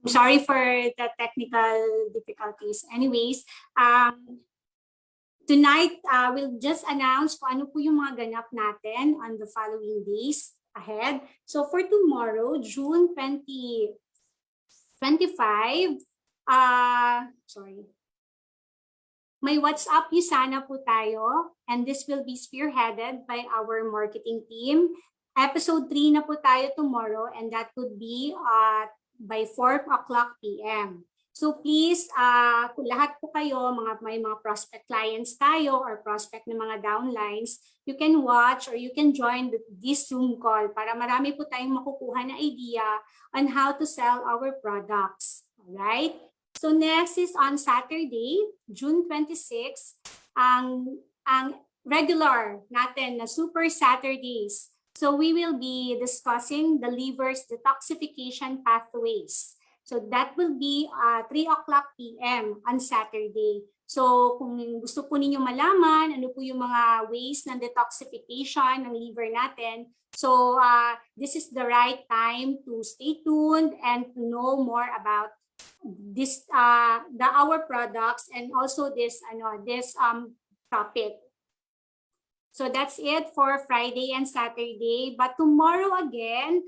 Sorry for the technical difficulties. Anyways, tonight, we'll just announce kung ano po yung mga ganap natin on the following days ahead. So for tomorrow, June 2025, may WhatsApp USANA po tayo, and this will be spearheaded by our marketing team. Episode 3 na po tayo tomorrow, and that would be by 4 o'clock p.m. So please, kung lahat po kayo, may mga prospect clients tayo or prospect ng mga downlines, you can watch or you can join this Zoom call para marami po tayong makukuha na idea on how to sell our products. Alright? So next is on Saturday, June 26, ang regular natin na Super Saturdays. So we will be discussing the liver's detoxification pathways. So that will be 3 o'clock p.m. on Saturday. So kung gusto po ninyo malaman ano po yung mga ways ng detoxification ng liver natin, so this is the right time to stay tuned and to know more about this our products and also this topic. So that's it for Friday and Saturday. But tomorrow again,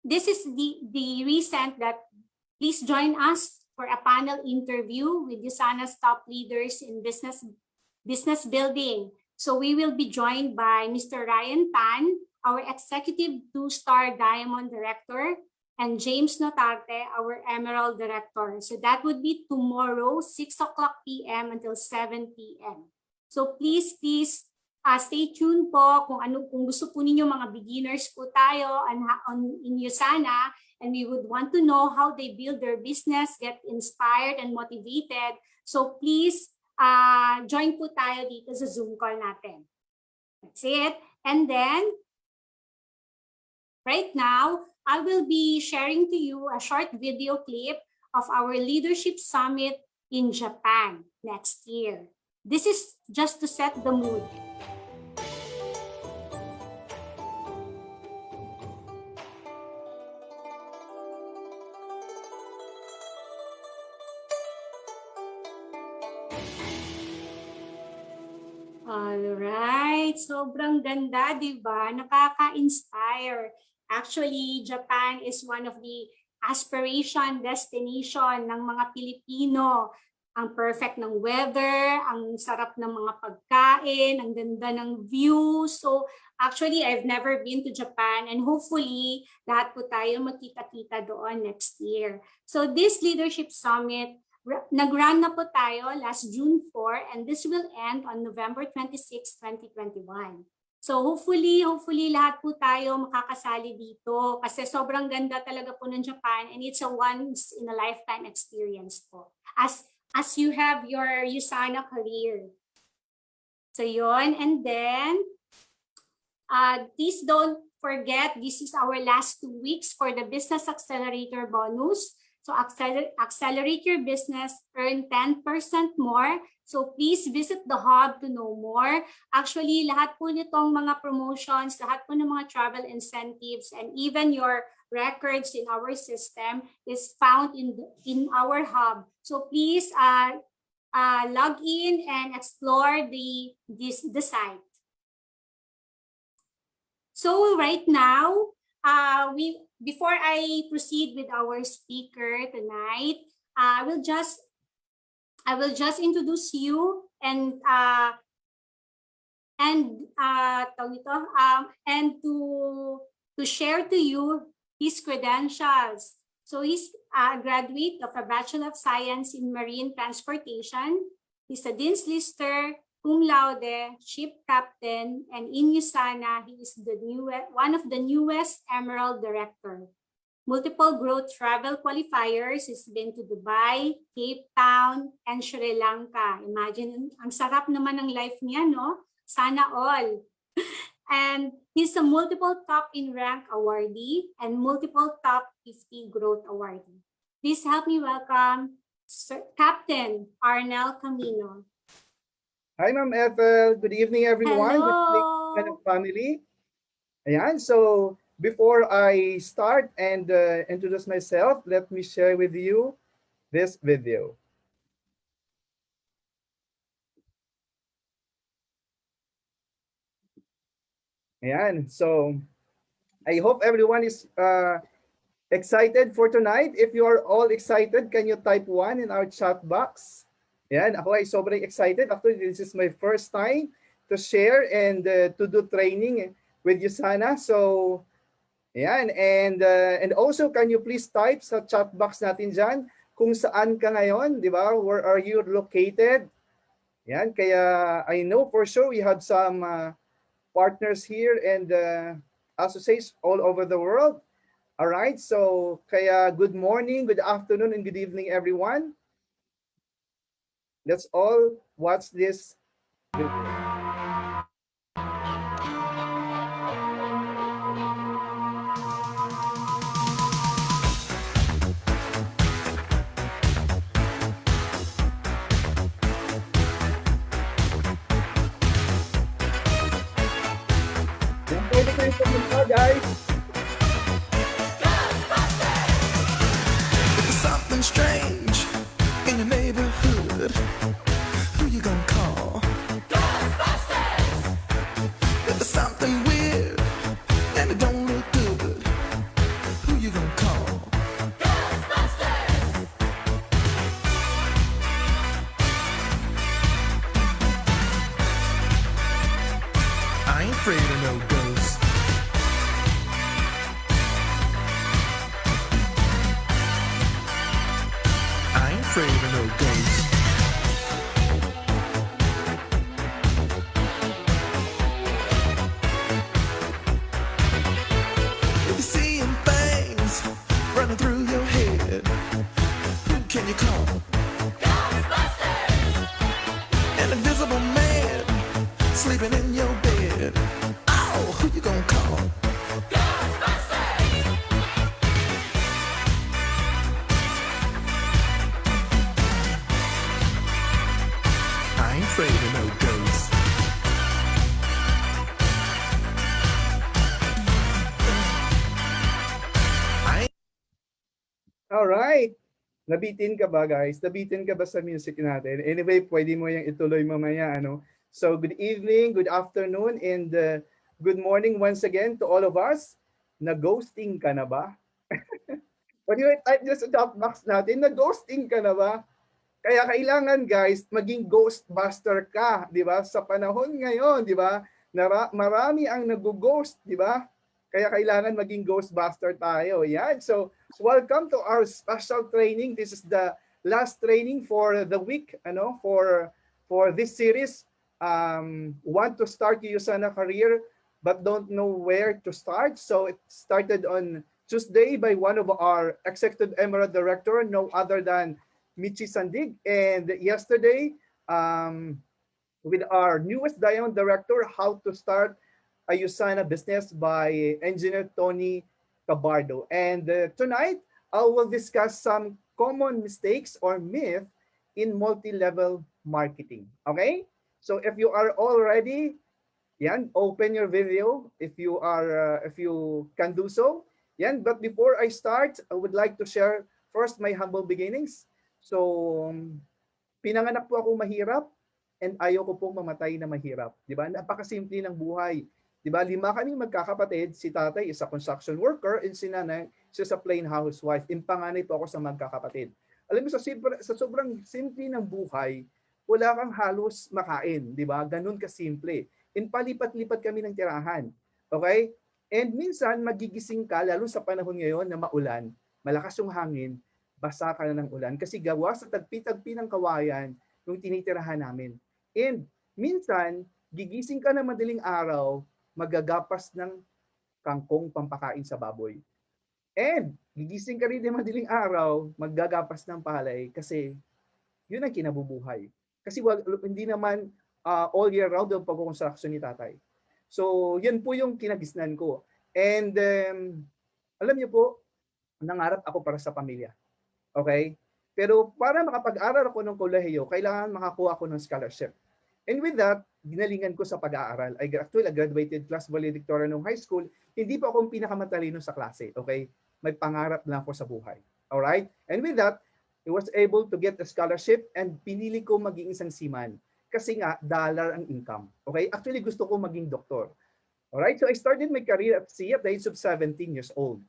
this is the recent that please join us for a panel interview with USANA's top leaders in business building. So we will be joined by Mr. Ryan Tan, our Executive 2-Star Diamond Director, and James Notarte, our Emerald Director. So that would be tomorrow, 6 o'clock p.m. until 7 p.m. So please stay tuned po kung gusto po ninyo, mga beginners po tayo in USANA, and we would want to know how they build their business, get inspired and motivated. So please join po tayo dito sa Zoom call natin. That's it. And then, right now, I will be sharing to you a short video clip of our Leadership Summit in Japan next year. This is just to set the mood. Alright, sobrang ganda, di ba? Nakaka-inspire. Actually, Japan is one of the aspiration destination ng mga Pilipino. Ang perfect ng weather, ang sarap ng mga pagkain, ang ganda ng view. So actually, I've never been to Japan, and hopefully, lahat po tayo magkita-kita doon next year. So this Leadership Summit, nag-run na po tayo last June 4, and this will end on November 26, 2021. So hopefully lahat po tayo makakasali dito kasi sobrang ganda talaga po ng Japan, and it's a once in a lifetime experience po. As you have your USANA career. So yon, and then please don't forget, this is our last 2 weeks for the Business Accelerator bonus. So accelerate your business, earn 10% more. So please visit the hub to know more. Actually, lahat po nitong mga promotions, lahat po ng mga travel incentives, and even your records in our system is found in our hub. So please log in and explore the site. So right now, before I proceed with our speaker tonight, I will just introduce you and to share to you his credentials. So he's a graduate of a Bachelor of Science in Marine Transportation. He's a Dean's Lister, cum laude, ship captain, and in USANA, he is one of the newest Emerald Director. Multiple growth travel qualifiers. He's been to Dubai, Cape Town, and Sri Lanka. Imagine, ang sarap naman ng life niya, no? Sana all. And he's a multiple top in rank awardee and multiple top 50 growth awardee. Please help me welcome Captain Arnel Camino. Hi, Ma'am Ethel. Good evening, everyone. Hello. Good evening, family. Ayan, so before I start and introduce myself, let me share with you this video. Ayan. So I hope everyone is excited for tonight. If you are all excited, can you type one in our chat box? Yan, ako ay sobrang excited. Actually, this is my first time to share and to do training with USANA. So, yan. And also, can you please type sa chat box natin dyan kung saan ka ngayon, di ba? Where are you located? Yan, kaya I know for sure we have some partners here and associates all over the world. All right, so kaya good morning, good afternoon, and good evening, everyone. Let's all watch this video. Kung pwede kayo pumunta, guys. Something strange in your neighborhood. Who you gonna call? Ghostbusters! If there's something weird and it don't look good, who you gonna call? Ghostbusters! I ain't afraid of no ghosts. I ain't afraid of no ghosts. If you're seeing things running through your head, who can you call? Ghostbusters! An invisible man sleeping in your bed. Oh, who you gonna call? Ghostbusters! I ain't afraid of no ghosts. All right. Nabitin ka ba, guys? Nabitin ka ba sa music natin? Anyway, pwede mo yung ituloy mamaya, ano? So, good evening, good afternoon, and good morning once again to all of us. Na-ghosting ka na ba? Pwede mo type nyo sa chat box natin, na-ghosting ka na ba? Kaya kailangan guys, maging ghostbuster ka, 'di ba? Sa panahon ngayon, 'di ba? Marami ang nag-ghost, 'di ba? Kaya kailangan maging ghostbuster tayo. Yan. So, welcome to our special training. This is the last training for the week, ano, for this series. Want to start your USANA career but don't know where to start. So, it started on Tuesday by one of our executive emerald director, no other than Michi Sandig. And yesterday, with our newest Diamond Director, How to Start a USANA Business by Engineer Tony Cabardo. And tonight, I will discuss some common mistakes or myth in multi-level marketing. Okay? So if you are all ready, yan, open your video if you can do so. Yan, but before I start, I would like to share first my humble beginnings. So, pinanganak po ako mahirap and ayoko pong mamatay na mahirap. Di ba? Napakasimple ng buhay. Di ba? 5 kaming magkakapatid. Si tatay is a construction worker and si nanay is a plain housewife. Impanganay po ako sa magkakapatid. Alam mo, sa sobrang simple ng buhay, wala kang halos makain. Di ba? Ganun kasimple. And palipat-lipat kami ng tirahan. Okay? And minsan, magigising ka, lalo sa panahon ngayon na maulan, malakas yung hangin, basa ka na ng ulan kasi gawa sa tagpi-tagpi ng kawayan yung tinitirahan namin. And minsan, gigising ka na madaling araw, magagapas ng kangkong pampakain sa baboy. And gigising ka rin ng madaling araw, maggagapas ng palay kasi yun ang kinabubuhay. Kasi hindi naman all year round ang pagkukonstruction ni tatay. So, yan po yung kinagisnan ko. And alam niyo po, nangarap ako para sa pamilya. Okay? Pero para makapag-aral ako ng kolehiyo, kailangan makakuha ako ng scholarship. And with that, ginalingan ko sa pag-aaral. Actually, I graduated class valedictorian ng high school. Hindi pa akong pinakamatalino sa klase, okay? May pangarap lang ako sa buhay. Alright? And with that, I was able to get a scholarship and pinili ko maging isang seaman. Kasi nga, dollar ang income. Okay? Actually, gusto ko maging doktor. Alright? So I started my career at sea at the age of 17 years old.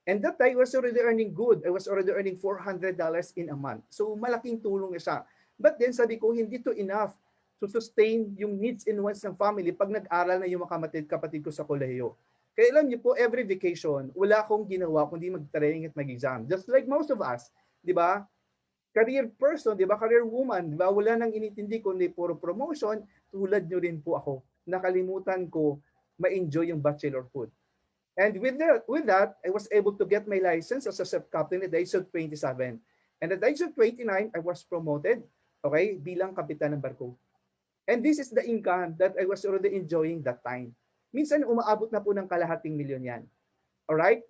And that time, I was already earning good. I was already earning $400 in a month. So malaking tulong na siya. But then sabi ko, hindi to enough to sustain yung needs and wants ng family pag nag-aral na yung mga kapatid ko sa kolehiyo. Kaya alam niyo po, every vacation, wala akong ginawa kundi mag-training at mag-exam. Just like most of us, di ba? Career person, di ba? Career woman, di ba? Wala nang inintindi kundi puro promotion. Tulad niyo rin po ako. Nakalimutan ko ma-enjoy yung bachelorhood. And with that, I was able to get my license as a ship captain at the age of 27. And at the age of 29, I was promoted, okay, bilang kapitan ng barko. And this is the income that I was already enjoying that time. Minsan umaabot na po ng kalahating milyon yan. Alright?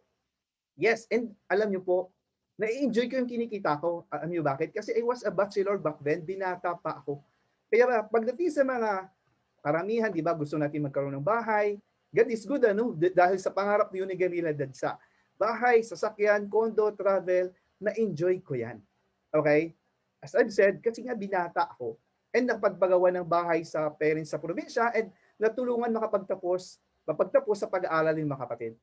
Yes, and alam niyo po, na-enjoy ko yung kinikita ko. Alam niyo bakit? Kasi I was a bachelor back then, binata pa ako. Kaya pagdating sa mga karamihan, di ba, gusto natin magkaroon ng bahay. God is good, ano? Dahil sa pangarap ni Uniganila Dadsa. Bahay, sasakyan, kondo, travel, na-enjoy ko yan. Okay? As I've said, kasi nga binata ako. And napagpagawa ng bahay sa parents sa probinsya and natulungan mapagtapos sa pag-aaral ng mga kapatid.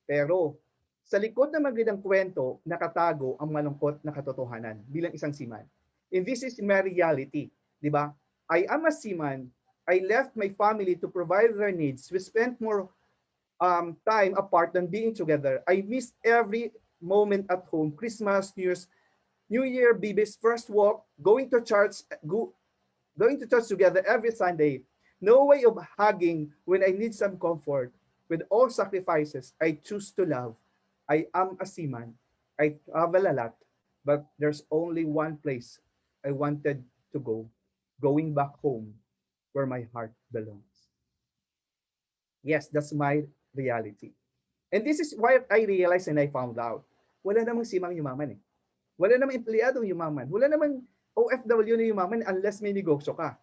Pero, sa likod ng magandang kwento, nakatago ang malungkot na katotohanan bilang isang seaman. And this is my reality. Di ba? I am a seaman. I left my family to provide their needs. We spent more time apart than being together. I missed every moment at home. Christmas, New Year, baby's first walk, going to church together every Sunday. No way of hugging when I need some comfort. With all sacrifices, I choose to love. I am a seaman. I travel a lot, but there's only one place I wanted to go, going back home where my heart belongs. Yes, that's my reality. And this is why I realized and I found out, wala namang simang yumaman eh. Wala namang empleyadong yumaman. Wala namang OFW na yumaman unless may negosyo ka.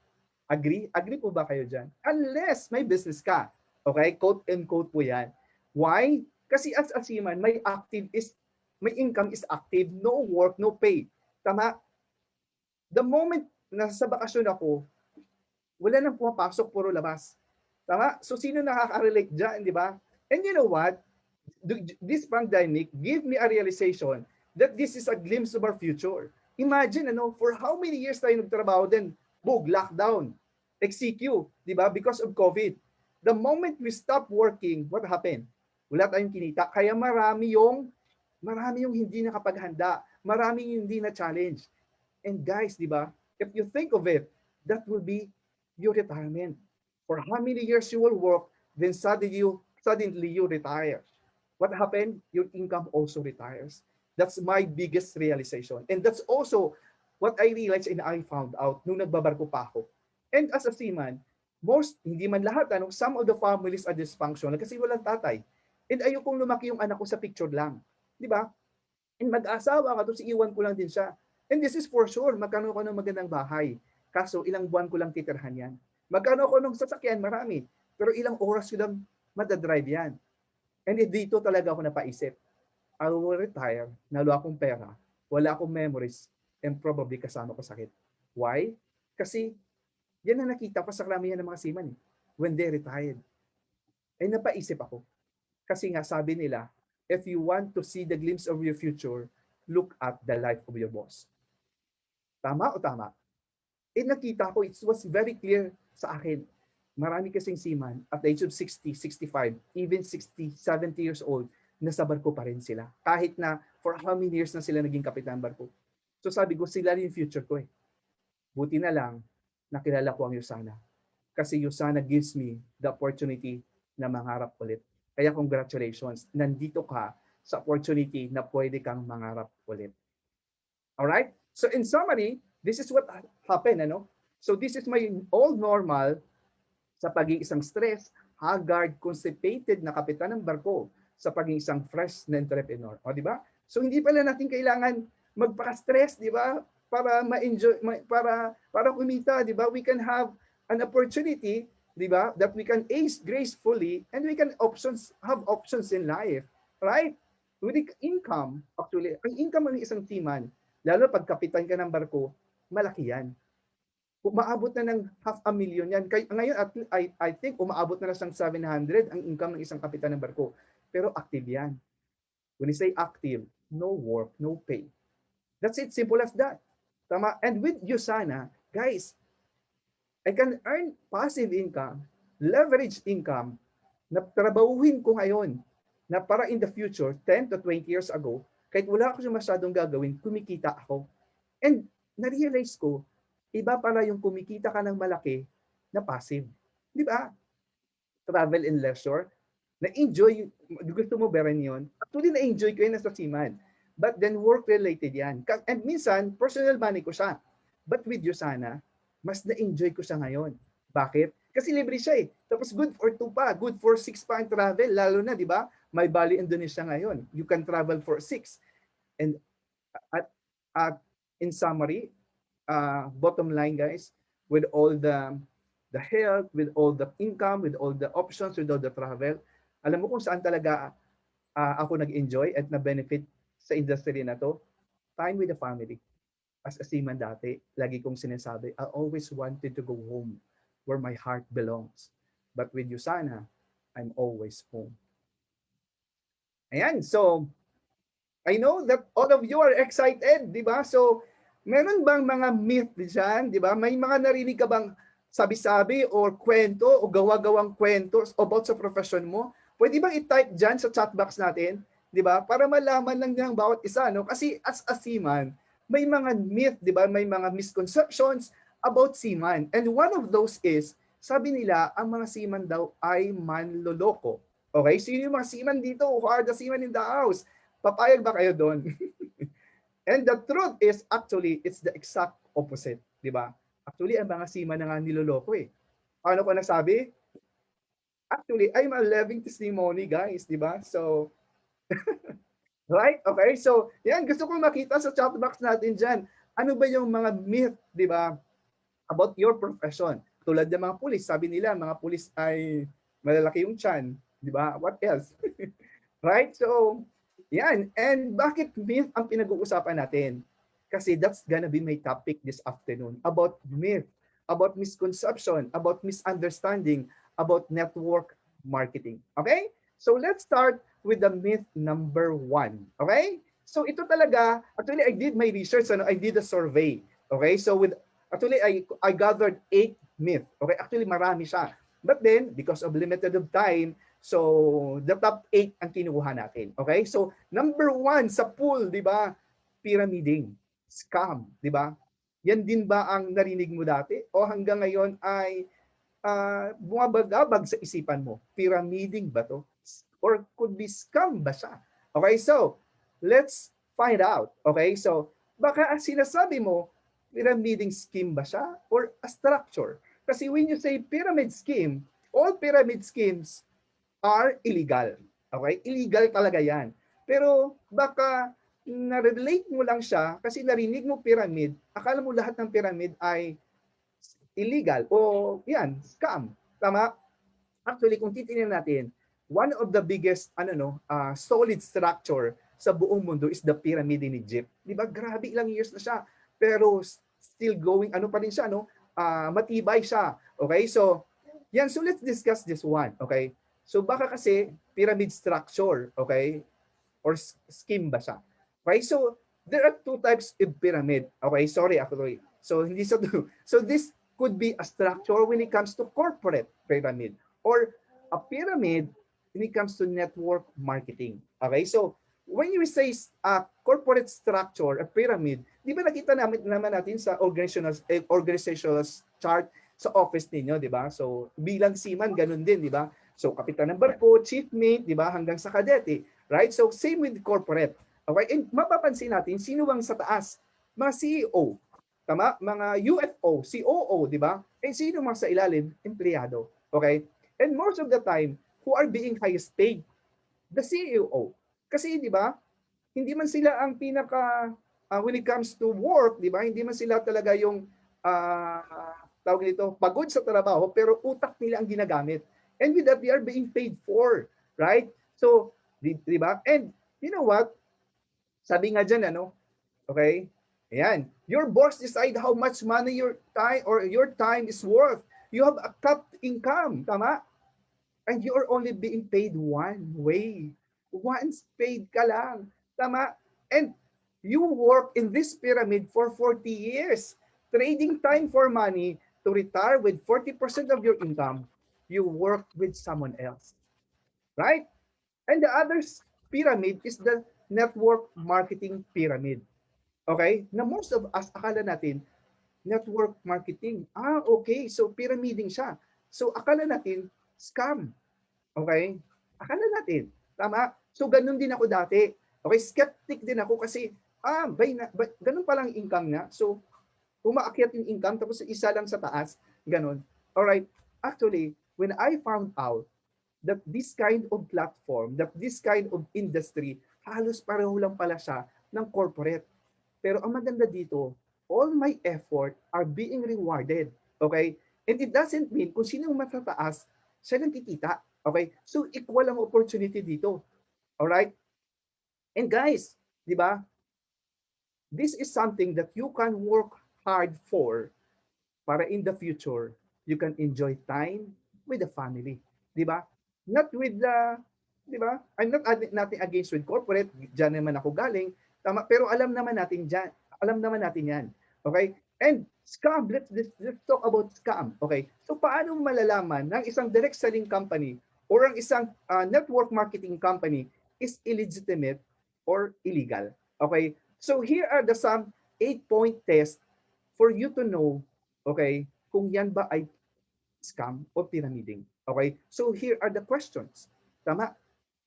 Agree? Agree po ba kayo dyan? Unless may business ka. Okay? Quote and quote po yan. Why? Kasi as a seaman, my income is active, no work, no pay. Tama? The moment na sa bakasyon ako, wala nang pumapasok, puro labas. Tama? So sino nakaka-relate dyan, di ba? And you know what? This pandemic gave me a realization that this is a glimpse of our future. Imagine, for how many years tayo nagtrabaho din, lockdown, XCQ, di ba? Because of COVID. The moment we stop working, what happened? Wala tayong kinita. Kaya marami yung hindi nakapaghanda. Marami yung hindi na-challenge. And guys, di ba? If you think of it, that will be your retirement. For how many years you will work, then suddenly you retire. What happened? Your income also retires. That's my biggest realization. And that's also what I realized and I found out nung nagbabarko pa ako. And as a seaman, hindi man lahat, some of the families are dysfunctional kasi walang tatay. And ayokong lumaki yung anak ko sa picture lang. Di ba? And mag-asawa ka, tapos iiwan ko lang din siya. And this is for sure, magkano ko ng magandang bahay. Kaso ilang buwan ko lang titirhan yan. Magkano ko ng sasakyan? Marami. Pero ilang oras ko lang madadrive yan. And dito talaga ako napaisip. I will retire, nalo akong pera, wala akong memories, and probably kasama ko sakit. Why? Kasi yan na nakita ko sa karamihan ng mga seaman when they retired. Ay napaisip ako. Kasi nga sabi nila, if you want to see the glimpse of your future, look at the life of your boss. Tama o tama? Nakita ko, it was very clear sa akin. Marami kasing seaman at the age of 60, 65, even 60, 70 years old, nasa barko pa rin sila. Kahit na for how many years na sila naging kapitan barko. So sabi ko, sila rin yung future ko eh. Buti na lang, nakilala ko ang USANA. Kasi USANA gives me the opportunity na mangarap ulit. Kaya congratulations, nandito ka sa opportunity na pwede kang mangarap ulit. Alright? So in summary, this is what happened. So this is my all normal sa pagiging isang stress, haggard, constipated na kapitan ng barko sa pagiging isang fresh na entrepreneur. O, di ba? So hindi pala natin kailangan magpaka-stress, di ba? Para ma-enjoy, para kumita, di ba? We can have an opportunity, di ba, that we can age gracefully and we can have options in life, right? With the income, actually, ang income ng isang seaman, lalo pag kapitan ka ng barko, malaki yan. Umaabot na ng 500,000 yan. Kaya ngayon, I think, umaabot na siyang 700 ang income ng isang kapitan ng barko. Pero active yan. When you say active, no work, no pay. That's it, simple as that. Tama? And with USANA, guys, I can earn passive income, leverage income, na trabahuhin ko ngayon, na para in the future, 10 to 20 years ago, kahit wala ako masyadong gagawin, kumikita ako. And na-realize ko, iba pala yung kumikita ka ng malaki na passive. Di ba? Travel and leisure, na-enjoy, gusto mo ba rin yun? Actually, na-enjoy ko yun nasa seaman. But then work-related yan. And minsan, personal money ko siya. But with USANA, mas na-enjoy ko siya ngayon. Bakit? Kasi libre siya eh. Tapos good for 2 pa, good for 6 pa ang travel. Lalo na, di ba? May Bali, Indonesia ngayon. You can travel for 6. And at in summary, bottom line guys, with all the health, with all the income, with all the options, with all the travel, alam mo kung saan talaga ako nag-enjoy at na-benefit sa industry na to? Time with the family. As a seaman dati, lagi kong sinasabi, I always wanted to go home where my heart belongs. But with USANA, I'm always home. Ayan, so I know that all of you are excited, di ba? So, meron bang mga myth diyan, di ba? May mga narinig ka bang sabi-sabi or kwento o gawa-gawang kwento about sa profession mo? Pwede bang i-type diyan sa chat box natin, di ba? Para malaman lang ng bawat isa, no? Kasi as a seaman, may mga myth, di ba? May mga misconceptions about seaman. And one of those is, sabi nila, ang mga seaman daw ay manloloko. Okay? Sino yung mga seaman dito? Who are the seaman in the house? Papayag ba kayo doon? And the truth is, actually, it's the exact opposite. Di ba? Actually, ang mga seaman na nga niloloko eh. Paano ko nasabi? Actually, I'm a living testimony, guys. Di ba? So, right? Okay, so yan, gusto kong makita sa chat box natin dyan. Ano ba yung mga myth, di ba, about your profession? Tulad ng mga pulis, sabi nila, mga pulis ay malalaki yung tiyan. Di ba? What else? Right? So, yan. And bakit myth ang pinag-uusapan natin? Kasi that's gonna be my topic this afternoon. About myth, about misconception, about misunderstanding, about network marketing. Okay? So let's start with the myth number 1. Okay? So ito talaga, actually I did my research, I did a survey. Okay? So actually I gathered 8 myths. Okay? Actually marami siya. But then, because of limited of time, so the top 8 ang kinuha natin. Okay? So number 1 sa pool, di ba? Pyramiding, scam, di ba? Yan din ba ang narinig mo dati? O hanggang ngayon ay bumabagabag sa isipan mo? Pyramiding ba to? Or could be scam ba siya? Okay, so let's find out. Okay, so baka sinasabi mo, pyramiding scheme ba siya or a structure? Kasi when you say pyramid scheme, all pyramid schemes are illegal. Okay, illegal talaga yan. Pero baka na-relate mo lang siya kasi narinig mo pyramid, akala mo lahat ng pyramid ay illegal o yan, scam. Tama? Actually, kung titingnan natin, one of the biggest solid structure sa buong mundo is the pyramid in Egypt. 'Di ba? Grabe, ilang years na siya, pero still going pa rin siya, no? Matibay siya. Okay? So, yan, so let's discuss this one, okay? So baka kasi pyramid structure, okay? Or scheme ba siya? Okay? So there are 2 types of pyramid. Okay? Sorry, actually. So hindi sa so this could be a structure when it comes to corporate pyramid or a pyramid when it comes to network marketing. Okay, so when you say corporate structure, a pyramid, di ba nakita naman natin sa organizational chart sa office ninyo, di ba? So bilang seaman, ganun din, di ba? So kapitan ng barko, chief mate, di ba? Hanggang sa kadete, right? So same with corporate. Okay, and mapapansin natin, sino bang sa taas? Mga CEO, tama? Mga UFO, COO, di ba? And sino mga sa ilalim? Empleyado. Okay? And most of the time, who are being highest paid? The CEO. Kasi, di ba, hindi man sila ang pinaka, when it comes to work, di ba, hindi man sila talaga yung tawag nito, pagod sa trabaho, pero utak nila ang ginagamit. And with that, they are being paid for, right? So, di ba? And you know what? Sabi nga dyan, ano, okay? Ayan. Your boss decide how much money your time is worth. You have a capped income, tama? And you are only being paid one way. Once paid ka lang. Tama? And you work in this pyramid for 40 years, trading time for money to retire with 40% of your income. You work with someone else. Right? And the other pyramid is the network marketing pyramid. Okay? Na most of us, akala natin, network marketing. Okay. So, pyramiding siya. So, akala natin, scam. Okay? Akala natin. Tama? So, ganun din ako dati. Okay? Skeptic din ako kasi, ganun palang income niya. So, umaakyat yung income, tapos isa lang sa taas. Ganun. Alright. Actually, when I found out that this kind of platform, that this kind of industry, halos pareho lang pala siya ng corporate. Pero ang maganda dito, all my effort are being rewarded. Okay? And it doesn't mean kung sino yung matataas, siya lang kikita. Okay? So, equal ang opportunity dito. Alright? And guys, di ba? This is something that you can work hard for para in the future, you can enjoy time with the family. Di ba? Not with the, di ba? I'm not nothing against with corporate. Diyan naman ako galing. Tama, pero alam naman natin diyan. Alam naman natin yan. Okay? And scam, let's talk about scam. Okay? So paano malalaman ng isang direct selling company or ang isang network marketing company is illegitimate or illegal? Okay? So here are the some 8-point test for you to know, okay, kung yan ba ay scam o pyramiding. Okay? So here are the questions. Tama?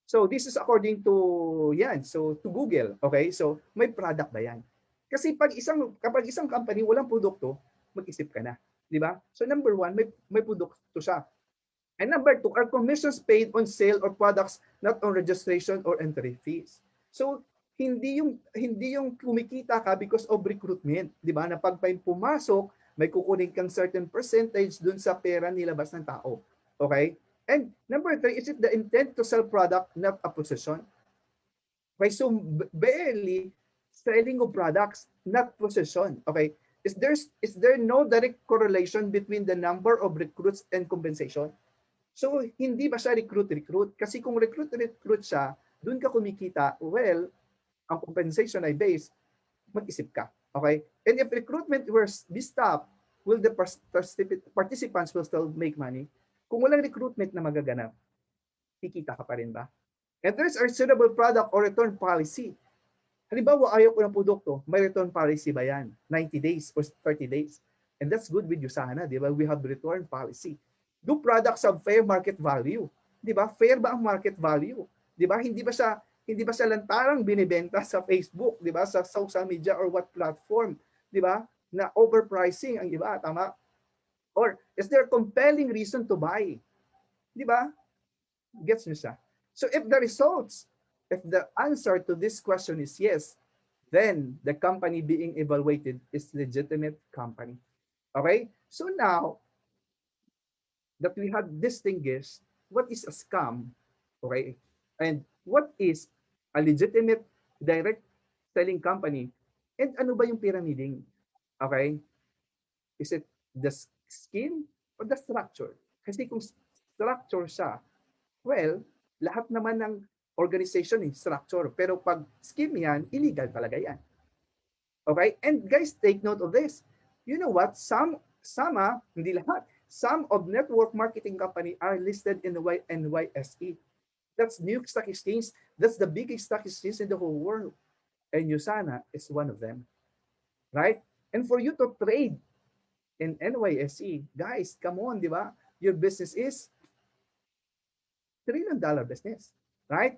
So this is according to yan. So to Google, okay? So may product ba yan? Kasi kapag isang company walang produkto, mag-isip ka na, di ba? So number one, may produkto siya. And number two, are commissions paid on sale or products not on registration or entry fees. So hindi yung kumikita ka because of recruitment, di ba? Na pag may pumasok, may kukunin kang certain percentage dun sa pera nilabas ng tao. Okay? And number three, is it the intent to sell product, not a possession? Okay, so barely selling of products, not possession. Okay, is there no direct correlation between the number of recruits and compensation? So hindi ba siya recruit? Kasi kung recruit siya, dun ka kumikita, well, ang compensation ay base, mag-isip ka. Okay? And if recruitment were be stopped, will the participants will still make money? Kung walang recruitment na magaganap, kikita ka pa rin ba? And there's a suitable product or return policy. Halimbawa, ayaw ko ng produkto, may return policy ba yan? 90 days or 30 days. And that's good with USANA, di ba? We have return policy. Do products have fair market value? Di ba? Fair ba ang market value? Di ba? Hindi ba siya lantarang binibenta sa Facebook, di ba? Sa social media or what platform, di ba? Na overpricing ang iba, tama? Or is there compelling reason to buy? Di ba? Gets niyo siya? So if the answer to this question is yes, then the company being evaluated is legitimate company. Okay? So now that we have distinguished what is a scam, okay, and what is a legitimate direct selling company, and ano ba yung pyramiding? Okay? Is it the scheme or the structure? Kasi kung structure siya, well, lahat naman ng organization structure. Pero pag scheme yan, illegal talaga yan. Okay? And guys, take note of this. You know what? Some hindi lahat. Some of network marketing company are listed in the NYSE. That's New York Stock Exchange. That's the biggest stock exchange in the whole world. And USANA is one of them. Right? And for you to trade in NYSE, guys, come on, di ba? Your business is $1 trillion business. Right?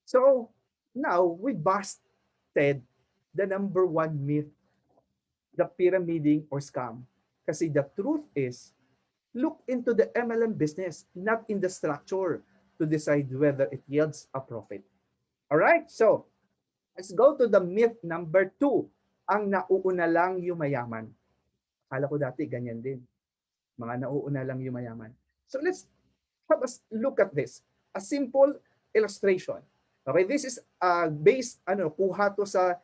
So, now we busted the number one myth, the pyramiding or scam. Kasi the truth is, look into the MLM business, not in the structure, to decide whether it yields a profit. All right? So, let's go to the myth number 2. Ang nauuna lang yung mayaman. Akala ko dati ganyan din. Mga nauuna lang yung mayaman. So let's have us look at this. A simple illustration. Okay, this is based kuha to sa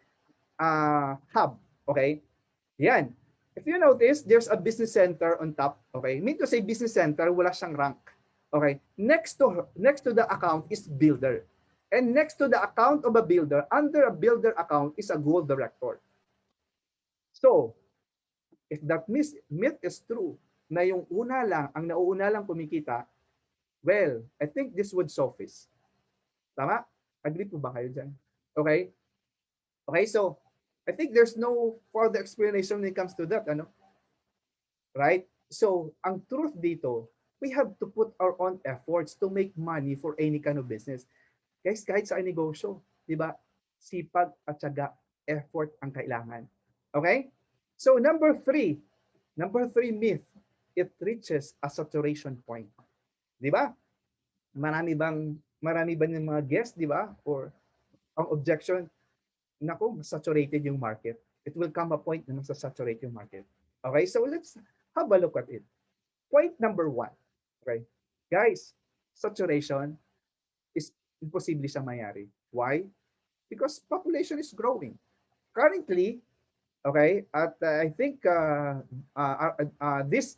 hub. Okay? Yan. If you notice, there's a business center on top. Okay? Mean to say business center, wala siyang rank. Okay? Next to the account is builder. And next to the account of a builder, under a builder account is a goal director. So, if that myth is true, na yung una lang, ang nauuna lang kumikita, well, I think this would suffice. Tama? Agree po ba kayo dyan? Okay? Okay, so, I think there's no further explanation when it comes to that, right? So, ang truth dito, we have to put our own efforts to make money for any kind of business. Guys, kahit sa negosyo, di ba? Sipag at syaga, effort ang kailangan. Okay? So, number three myth, it reaches a saturation point. Di ba? Marami ba yung mga guests, di ba? Or ang objection, naku, saturated yung market. It will come a point na saturate yung market. Okay, so let's have a look at it. Point number one. Okay, guys, saturation is imposible siyang mangyari. Why? Because population is growing. Currently, okay, at I think this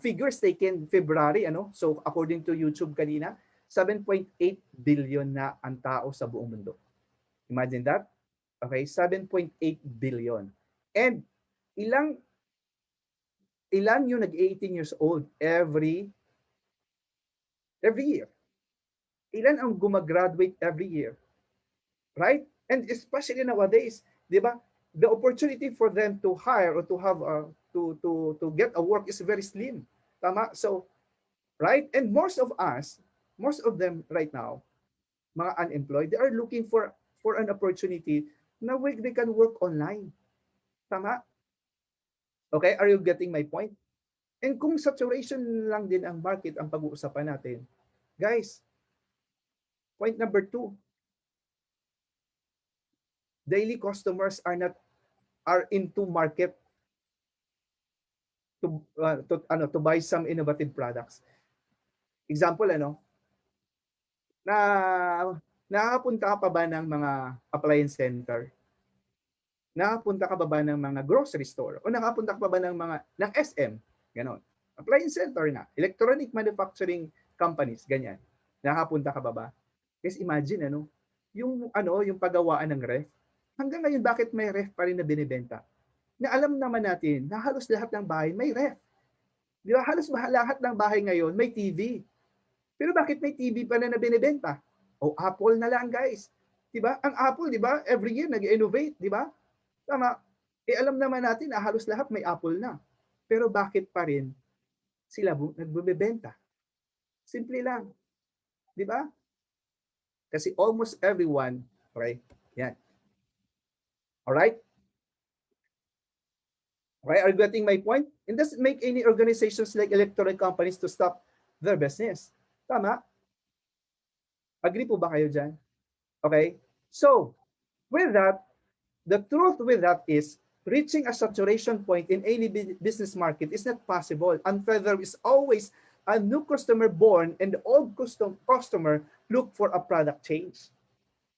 figures taken February, so according to YouTube kanina, 7.8 billion na ang tao sa buong mundo. Imagine that. Okay, 7.8 billion. And ilan yung nag-18 years old every year? Ilan ang gumagraduate every year? Right? And especially nowadays, 'di ba? The opportunity for them to hire or to have to get a work is very slim. Tama? So, right? And most of them right now, mga unemployed, they are looking for an opportunity na where they can work online. Tama? Okay, are you getting my point? And kung saturation lang din ang market ang pag-uusapan natin, guys, point number 2, daily customers are into market to buy some innovative products. Example, na nakapunta ka pa ba ng mga appliance center? Nakapunta ka ba ng mga grocery store? O nakapunta ka pa ba ng SM? Ganon. Appliance center na. Electronic manufacturing companies, ganyan. Nakapunta ka ba? Guys, imagine, yung paggawaan ng ref. Hanggang ngayon, bakit may ref pa rin na binibenta? Na alam naman natin na halos lahat ng bahay may ref. Di ba? Halos lahat ng bahay ngayon may TV. Pero bakit may TV pa na binibenta? O Apple na lang, guys. Di ba? Ang Apple, di ba? Every year nag-innovate, di ba? Tama. Alam naman natin na halos lahat may Apple na. Pero bakit pa rin sila nagbebenta? Simple lang. Di ba? Kasi almost everyone, okay? Yan. Alright? Okay, are you getting my point? It doesn't make any organizations like electronic companies to stop their business. Tama? Agree po ba kayo dyan? Okay? So, with that, the truth with that is reaching a saturation point in any business market is not possible until there is always a new customer born and the old customer look for a product change.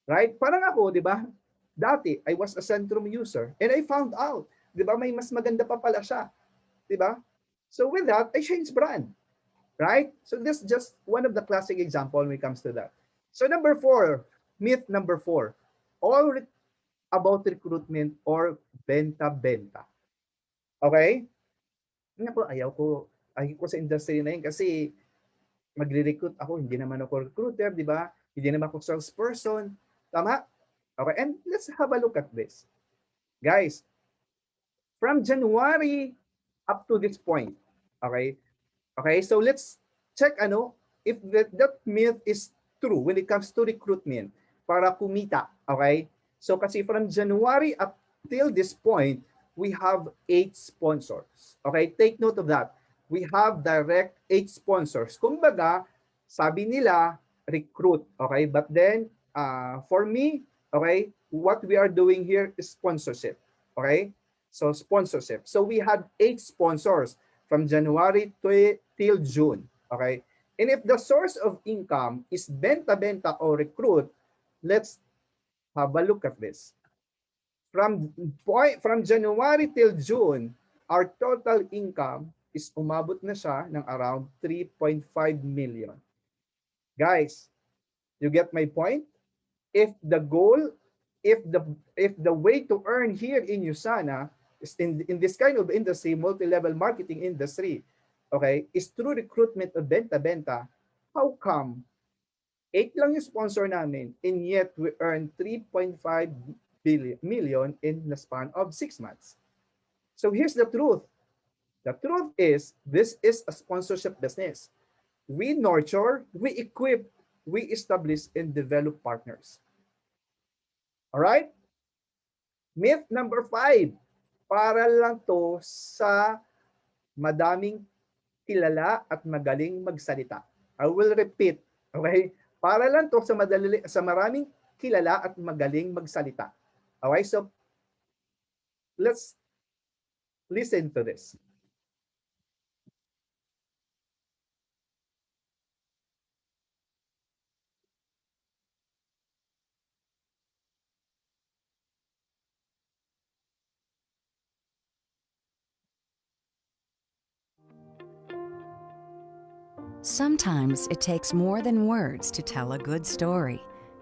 Right? Parang ako, di ba? Dati, I was a Centrum user and I found out, di ba, may mas maganda pa pala siya. Di ba? So with that, I changed brand. Right? So this is just one of the classic example when it comes to that. So myth number 4, all about recruitment or benta-benta. Okay? Ayaw ko sa industry na yun kasi magre-recruit ako, hindi naman ako recruiter, di ba? Hindi naman ako salesperson. Tama? Okay, and let's have a look at this. Guys, from January up to this point, okay? Okay, so let's check if that myth is true when it comes to recruitment para kumita, okay? So kasi from January up till this point, we have 8 sponsors. Okay, take note of that. We have direct 8 sponsors. Kumbaga, sabi nila, recruit. Okay, but then, for me, okay, what we are doing here is sponsorship. Okay, so sponsorship. So we had 8 sponsors. from January till June. Okay? And if the source of income is benta-benta or recruit, let's have a look at this. From January till June, our total income is umabot na siya ng around 3.5 million. Guys, you get my point? If the goal, if the way to earn here in USANA is in this kind of industry, multi-level marketing industry, okay, is through recruitment of benta-benta, how come 8 lang yung sponsor namin and yet we earn 3.5 million in the span of 6 months? So here's the truth. The truth is, this is a sponsorship business. We nurture, we equip, we establish and develop partners. All right? Myth number 5. Para lang to sa madaming kilala at magaling magsalita. I will repeat. Okay? Para lang to sa maraming kilala at magaling magsalita. Okay? So, let's listen to this. Sometimes it takes more than words to tell a good story.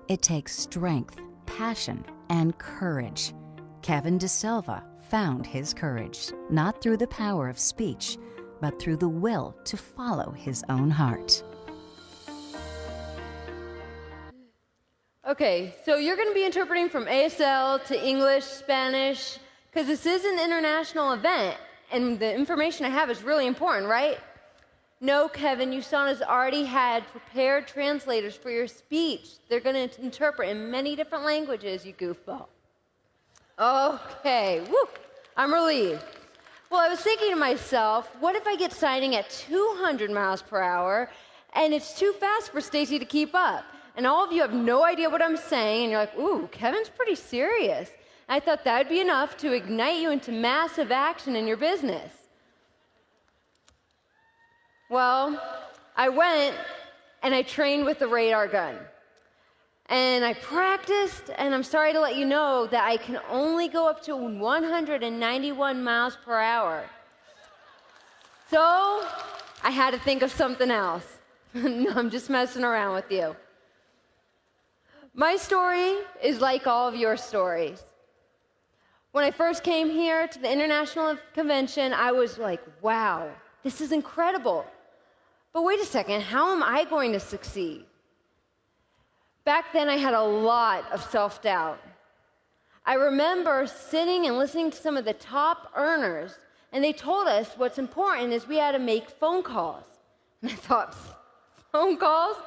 It takes strength, passion, and courage. Kevin De Silva found his courage, not through the power of speech, but through the will to follow his own heart. Okay, so you're going to be interpreting from ASL to English, Spanish, because this is an international event, and the information I have is really important, right? No, Kevin, USANA's already had prepared translators for your speech. They're going to interpret in many different languages, you goofball. Okay, woo, I'm relieved. Well, I was thinking to myself, what if I get signing at 200 miles per hour, and it's too fast for Stacy to keep up? And all of you have no idea what I'm saying, and you're like, ooh, Kevin's pretty serious. I thought that would be enough to ignite you into massive action in your business. Well, I went and I trained with the radar gun. And I practiced, and I'm sorry to let you know that I can only go up to 191 miles per hour. So I had to think of something else. No, I'm just messing around with you. My story is like all of your stories. When I first came here to the International Convention, I was like, wow, this is incredible. But wait a second, how am I going to succeed? Back then, I had a lot of self-doubt. I remember sitting and listening to some of the top earners, and they told us what's important is we had to make phone calls. And I thought, phone calls?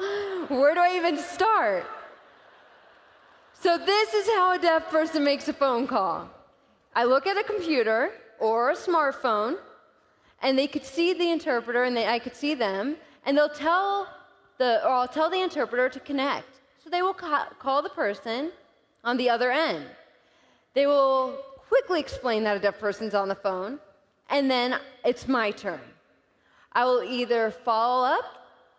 Where do I even start? So this is how a deaf person makes a phone call. I look at a computer or a smartphone, and they could see the interpreter, and I could see them, and I'll tell the interpreter to connect. So they will call the person on the other end. They will quickly explain that a deaf person's on the phone, and then it's my turn. I will either follow up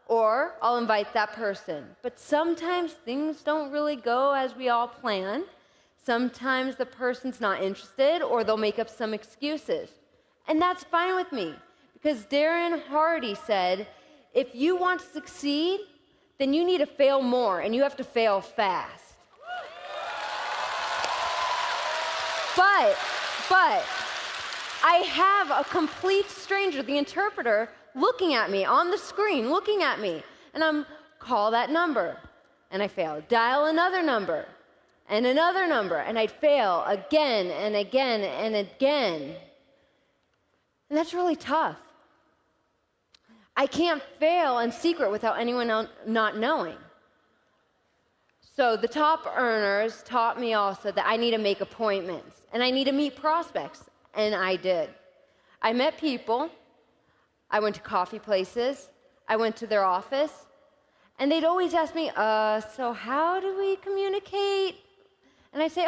or I'll invite that person. But sometimes things don't really go as we all plan. Sometimes the person's not interested, or they'll make up some excuses. And that's fine with me, because Darren Hardy said, if you want to succeed, then you need to fail more, and you have to fail fast. But I have a complete stranger, the interpreter, looking at me on the screen, looking at me, and I'm call that number, and I fail. Dial another number, and I'd fail again and again and again. And that's really tough. I can't fail in secret without anyone not knowing. So the top earners taught me also that I need to make appointments, and I need to meet prospects, and I did. I met people. I went to coffee places. I went to their office. And they'd always ask me, so how do we communicate? And I'd say,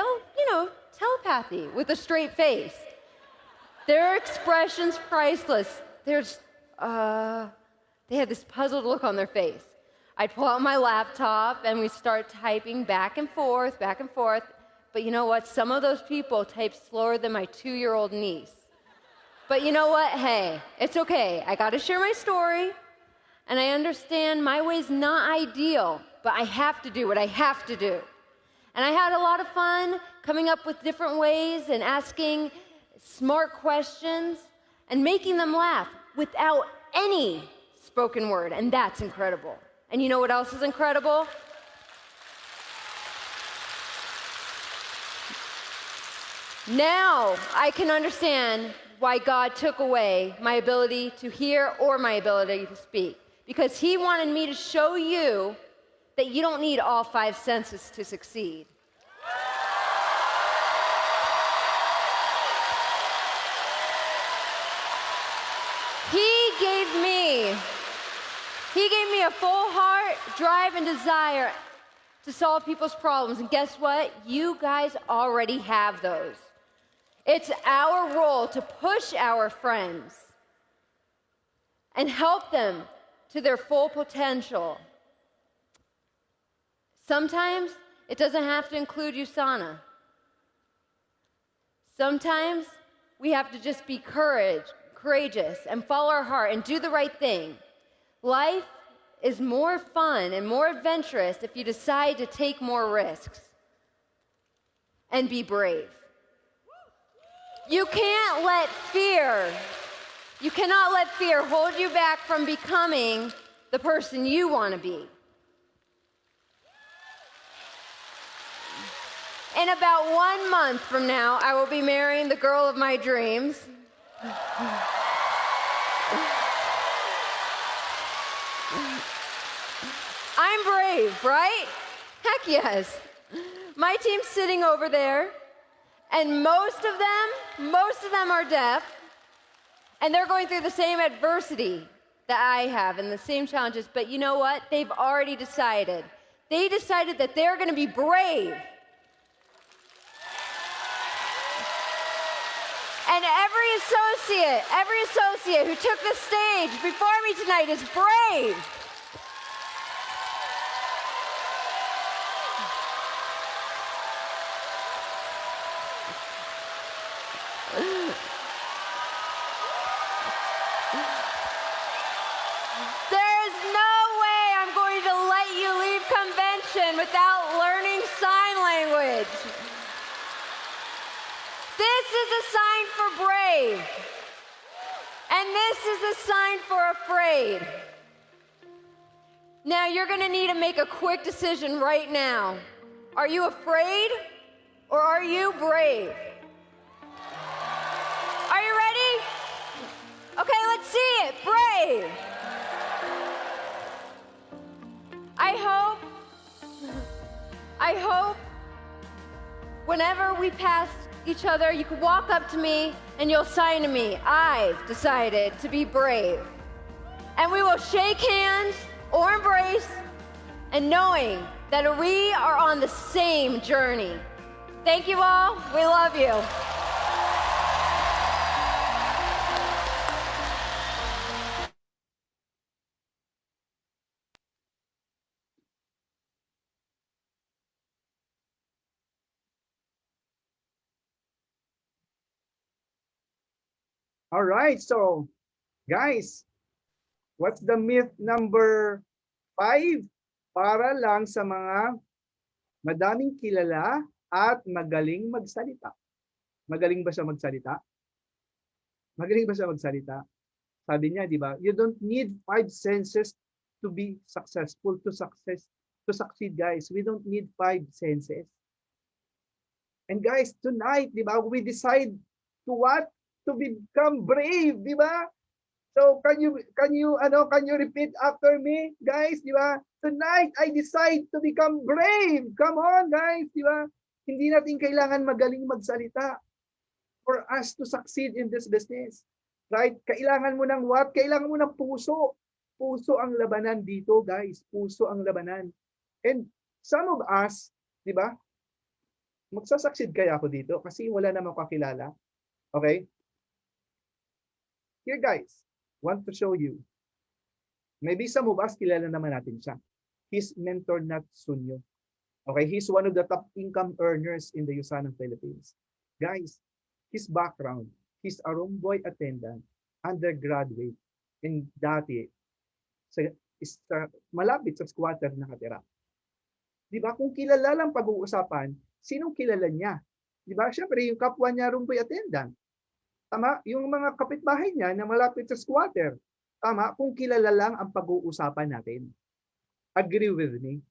telepathy, with a straight face. Their expression's priceless. there's, they had this puzzled look on their face. I'd pull out my laptop and we start typing back and forth, back and forth. But you know what? Some of those people type slower than my 2-year-old niece. But you know what? Hey, it's okay. I got to share my story. And I understand my way's not ideal, but I have to do what I have to do. And I had a lot of fun coming up with different ways and asking smart questions and making them laugh without any spoken word. And that's incredible. And you know what else is incredible? Now I can understand why God took away my ability to hear or my ability to speak. Because He wanted me to show you that you don't need all 5 senses to succeed. He gave me a full heart, drive, and desire to solve people's problems. And guess what? You guys already have those. It's our role to push our friends and help them to their full potential. Sometimes it doesn't have to include USANA. Sometimes we have to just be courageous and follow our heart and do the right thing. Life is more fun and more adventurous if you decide to take more risks and be brave. You cannot let fear hold you back from becoming the person you want to be. In about 1 month from now, I will be marrying the girl of my dreams. I'm brave, right? Heck yes. My team's sitting over there, and most of them are deaf, and they're going through the same adversity that I have and the same challenges, but you know what? They've already decided. They decided that they're going to be brave. And every associate who took the stage before me tonight is brave. There's no way I'm going to let you leave convention without learning sign language. This is a sign for brave, and this is a sign for afraid. Now you're going to need to make a quick decision right now. Are you afraid or are you brave? Are you ready? Okay, let's see it. Brave. I hope whenever we pass each other, you could walk up to me and you'll sign to me, I've decided to be brave. And we will shake hands or embrace, and knowing that we are on the same journey. Thank you all. We love you. All right, so guys, what's the myth number 5? Para lang sa mga madaming kilala at magaling magsalita. Magaling ba siya magsalita? Magaling ba siya magsalita? Sabi niya, di ba? You don't need 5 senses to be successful, to succeed, guys. We don't need 5 senses. And guys, tonight, di ba, we decide to what? To become brave, di ba? So can you repeat after me, guys, di ba? Tonight I decide to become brave. Come on, guys, di ba? Hindi natin kailangan magaling magsalita for us to succeed in this business. Right? Kailangan mo ng what? Kailangan mo ng puso. Puso ang labanan dito, guys. Puso ang labanan. And some of us, di ba? Magsasucceed kaya ako dito kasi wala namang kakilala. Okay? Here, guys. want to show you. Maybe some of us kilala naman natin siya. His mentor, Nat Sunyo. Okay, he's one of the top income earners in the USANA Philippines. Guys, his background, he's a room boy attendant, undergraduate, and dati malapit sa squatter nakatira. Di ba? Kung kilala lang pag-uusapan, sinong kilala niya? Di ba? Siyempre, yung kapwa niya room boy attendant. Tama? Yung mga kapitbahay niya na malapit sa squatter. Tama? Kung kilala lang ang pag-uusapan natin. Agree with me?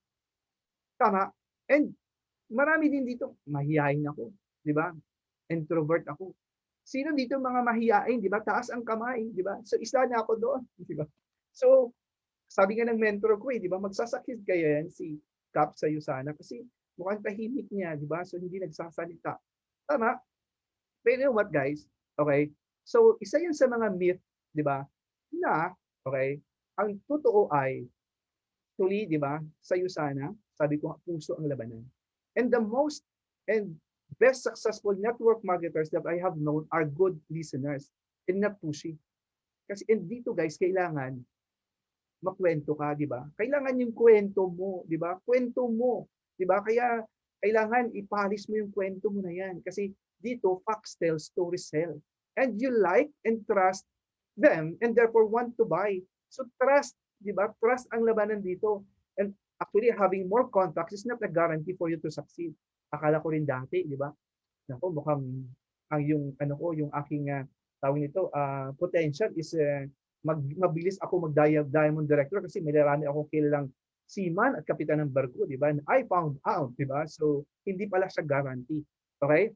Tama? And marami din dito, mahihain ako. Di ba? Introvert ako. Sino dito mga mahihain? Di ba? Taas ang kamay. Di ba? So, isa na ako doon. Di ba? So, sabi nga ng mentor ko di ba? Magsasakit kaya yan si Cap sa USANA kasi mukhang tahimik niya, di ba? So, hindi nagsasalita. Tama? But you know what, guys? Okay? So, isa yan sa mga myth, di ba? Na, okay, ang totoo ay, actually, di ba, sa USANA, sabi ko, puso ang labanan. And the most and best successful network marketers that I have known are good listeners and not pushy. Kasi dito, guys, kailangan makwento ka, di ba? Kailangan yung kwento mo, di ba? Kwento mo, di ba? Kaya kailangan ipalis mo yung kwento mo na yan. Kasi dito, facts tell, stories sell. And you like and trust them and therefore want to buy. So trust, di ba? Trust ang labanan dito. And actually, having more contacts is not a guarantee for you to succeed. Akala ko rin dati, di ba? Nako, mukhang ang yung ano ko, yung aking tawag nito, potential is mabilis ako mag-diamond director kasi may marami akong kilalang seaman at kapitan ng barko, di ba? I found out, di ba? So, hindi pala siya guarantee. Okay?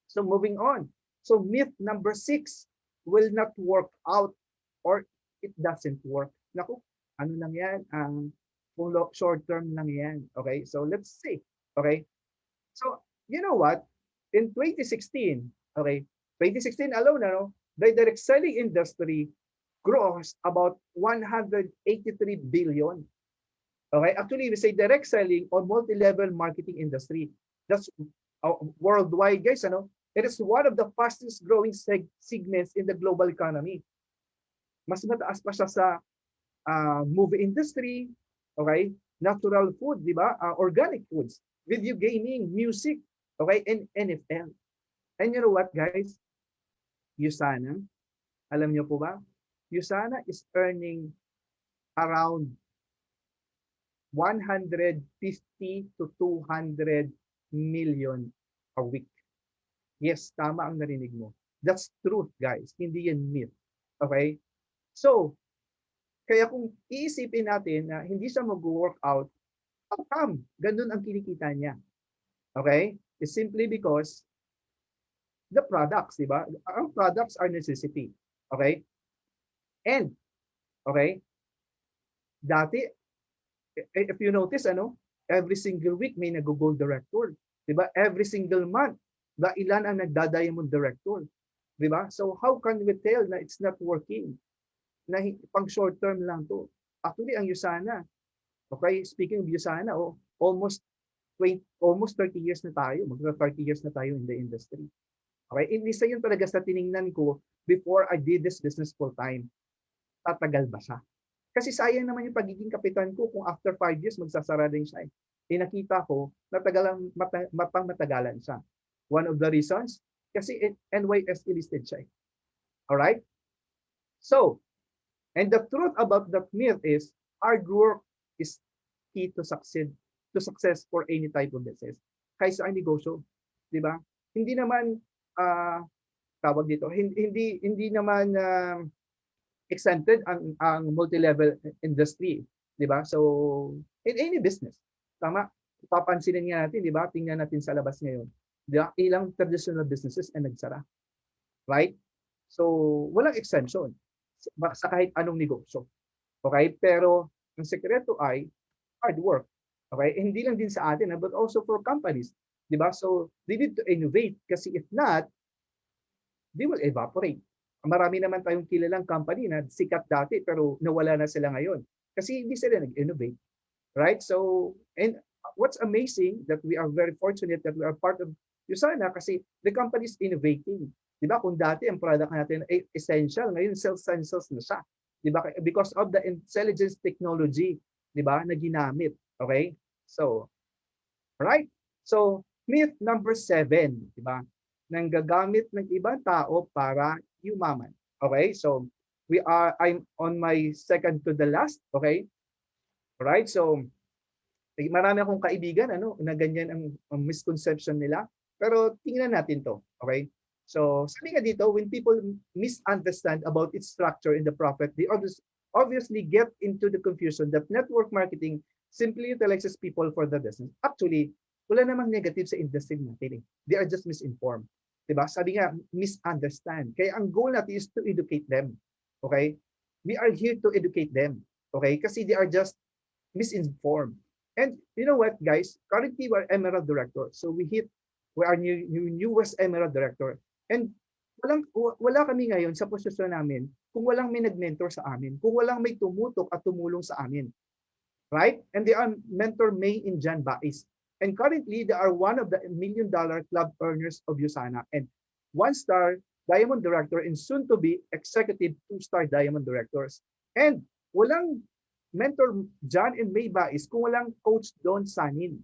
So, moving on. So, myth number 6 will not work out or it doesn't work. Naku, ano lang yan? Short term lang yan. Okay? So, let's see. Okay? So, you know what? In 2016, okay, 2016 alone, the direct selling industry grows about 183 billion. Okay, actually, we say direct selling or multi-level marketing industry. That's worldwide, guys. It is one of the fastest growing segments in the global economy. Mas mataas pa siya sa movie industry, okay, natural food, di ba? Organic foods, video gaming, music, okay, and NFL. And you know what, guys? USANA, alam niyo po ba? USANA is earning around 150 to 200 million a week. Yes, tama ang narinig mo. That's truth, guys. Hindi yan myth. Okay? So, kaya kung iisipin natin na hindi siya mag-work out, how come? Ganun ang kinikita niya. Okay? It's simply because the products, di ba? Ang products are necessity. Okay? And, okay, dati, if you notice, every single week may nag-gold director. Diba? Every single month, ilan ang nagda-diamond director. Diba? So, how can we tell na it's not working? Na pang short term lang to. Actually, ang USANA, okay, speaking of USANA, almost 30 years na tayo. Magka-30 years na tayo in the industry. Okay? Isa yun talaga sa tiningnan ko before I did this business full time. Tatagal ba siya? Kasi sayang naman yung pagiging kapitan ko kung after 5 years magsasara din siya. Nakita ko matagalan siya. One of the reasons, kasi NYSE listed siya. Alright? So, and the truth about that myth is hard work is key to success for any type of business. Kahit sa negosyo, di ba? Hindi naman tawag dito, hindi naman exempted ang multi-level industry, di ba? So, in any business, tama? Papansinin nga natin, di ba? Tingnan natin sa labas ngayon. Di ba? Ilang traditional businesses ay nagsara. Right? So, walang exemption sa kahit anong negosyo. Okay? Pero, ang sekreto ay hard work. Okay? Hindi lang din sa atin, but also for companies. Di ba? So, they need to innovate kasi if not, they will evaporate. Marami naman tayong kilalang company na sikat dati pero nawala na sila ngayon kasi hindi sila nag-innovate. Right? So, and what's amazing that we are very fortunate that we are part of USANA kasi the company is innovating. Di ba? Kung dati ang product natin ay essential, ngayon self-essentials na siya. Di ba? Because of the intelligence technology, di ba, na ginamit. Okay? So, right? So, myth number 7, di ba? Nanggagamit ng ibang tao para yumaman. Okay? So, I'm on my second to the last. Okay? Right? So, marami akong kaibigan na ganyan ang misconception nila. Pero tingnan natin to, okay? So, sabi nga dito, when people misunderstand about its structure in the profit, they obviously get into the confusion that network marketing simply utilizes people for the business. Actually, wala namang negative sa industry natin. They are just misinformed. Diba? Sabi nga, misunderstand. Kaya ang goal natin is to educate them. Okay? We are here to educate them. Okay? Kasi they are just misinformed. And you know what, guys? Currently, we're Emerald Director. So we are newest Emerald Director. And wala kami ngayon sa posisyon namin kung walang may nag-mentor sa amin, kung walang may tumutok at tumulong sa amin. Right? And they are Mentor May and Jan Bais. And currently, they are one of the $1 million club earners of USANA and 1-star Diamond Director and soon to be executive 2-star Diamond Directors. And walang Mentor John and May Bais kung walang Coach Don Sanin.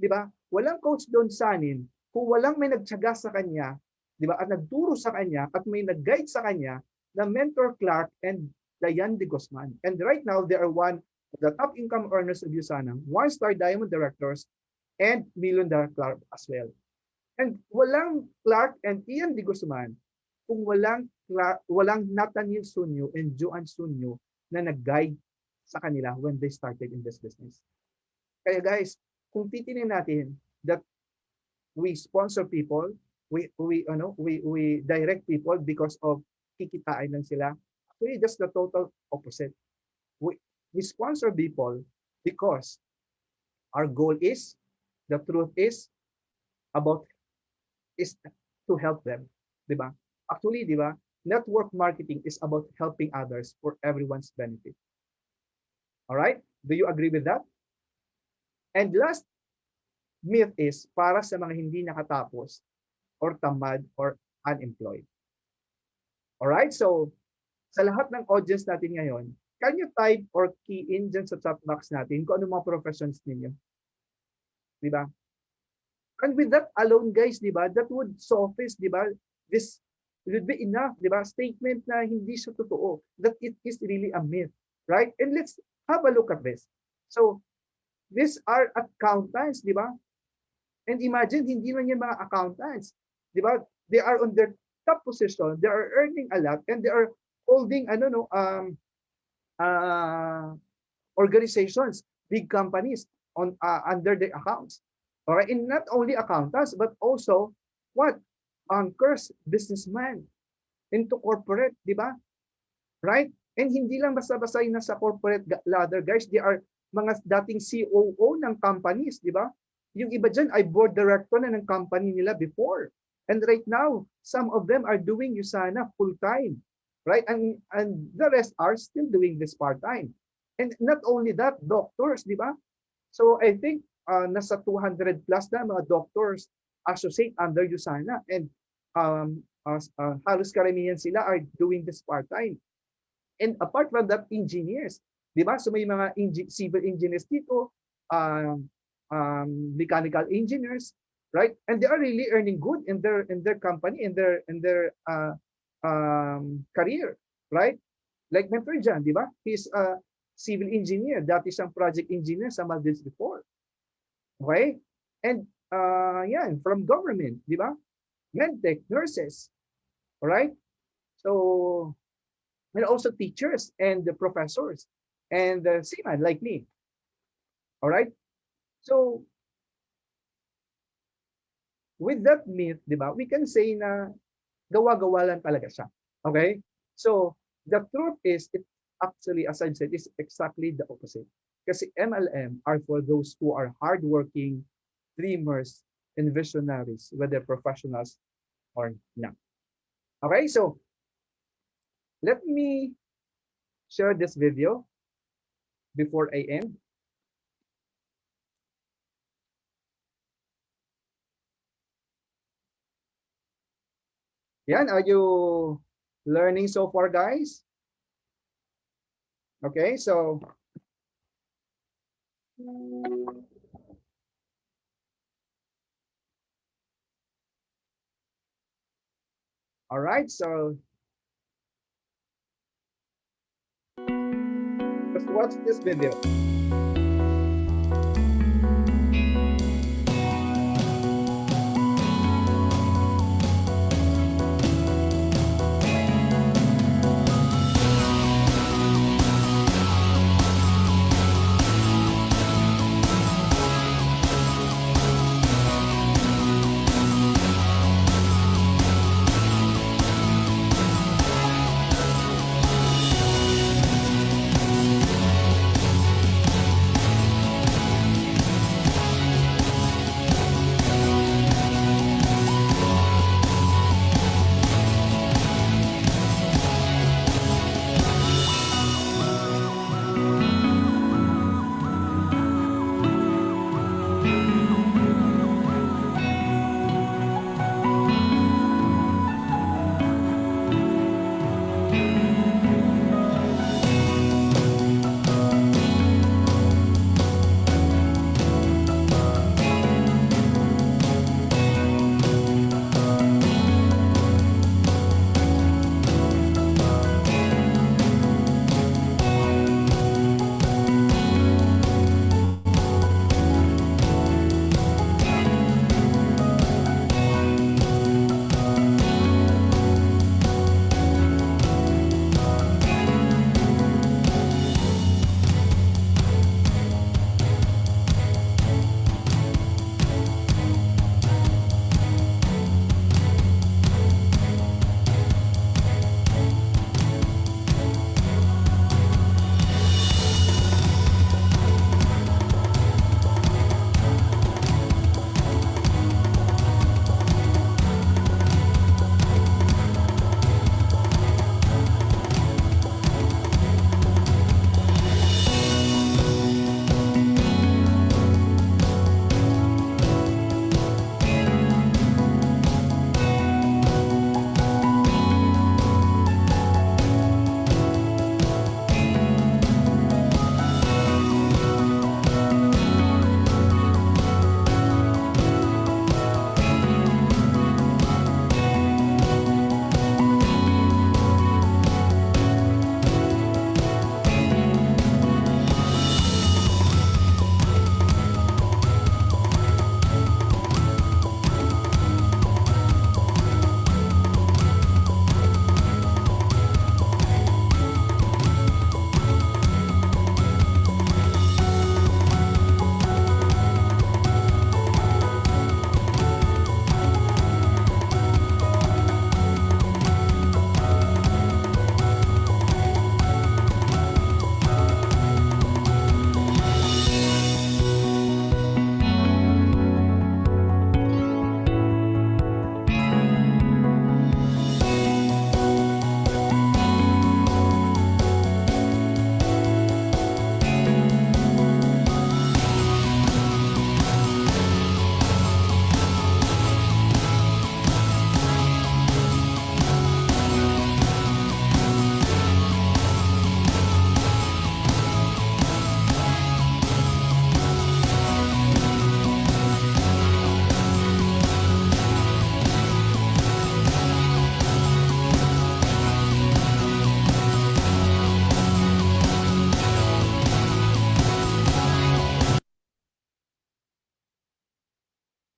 Di ba? Walang Coach Don Sanin kung walang may nagtiyaga sa kanya, di ba? At nagturo sa kanya at may nag-guide sa kanya na Mentor Clark and Dayan de Guzman. And right now, they are one of the top income earners of USANA, 1-star Diamond Directors, and $1 million Clark as well. And walang Clark and Ian de Guzman kung walang Nathaniel Sunyo and Joan Sunyo na nag-guide sa kanila when they started in this business. Kaya guys, kung titingnan natin that we sponsor people, we direct people because of kikitain lang sila. Actually, that's the total opposite. We sponsor people because our goal is, the truth is to help them, di ba? Actually, di ba? Network marketing is about helping others for everyone's benefit. All right? Do you agree with that? And last myth is para sa mga hindi nakatapos or tamad or unemployed. All right? So, sa lahat ng audience natin ngayon, can you type or key in dyan sa chat box natin kung ano mga professions ninyo? Di ba? And with that alone, guys, di ba, that would suffice, di ba, this would be enough, di ba, statement na hindi siya totoo, that it is really a myth, right? And let's have a look at this. So, these are accountants, di ba? And imagine, hindi man yan mga accountants, di ba? They are on their top position, they are earning a lot, and they are holding, organizations, big companies on under their accounts. All right, and not only accountants, but also what? Bankers, businessmen, into corporate, di ba? Right? And hindi lang basta-basta yung nasa corporate ladder, guys. They are mga dating COO ng companies, di ba? Yung iba dyan ay board director na ng company nila before. And right now, some of them are doing USANA full-time. Right? And the rest are still doing this part-time. And not only that, doctors, di ba? So I think nasa 200 plus na mga doctors associate under USANA. And halos karamihan sila are doing this part-time. And apart from that, engineers, di ba? So may mga civil engineers dito, mechanical engineers, right? And they are really earning good in their company, in their career, right? Like Mentor Jan, di ba? He's a civil engineer. Dati siyang project engineer sa Maldives before. Okay? And yan, from government, di ba? Medtech, nurses, right? So, and also teachers and the professors and the seaman like me. All right? So, with that myth, di ba, we can say na gawa-gawa lang talaga siya. Okay? So, the truth is, it actually, as I said, is exactly the opposite. Kasi MLM are for those who are hardworking, dreamers, and visionaries, whether professionals or not. Okay? So, let me share this video before I end. Yan, are you learning so far, guys? Okay, so all right, so let's watch this video.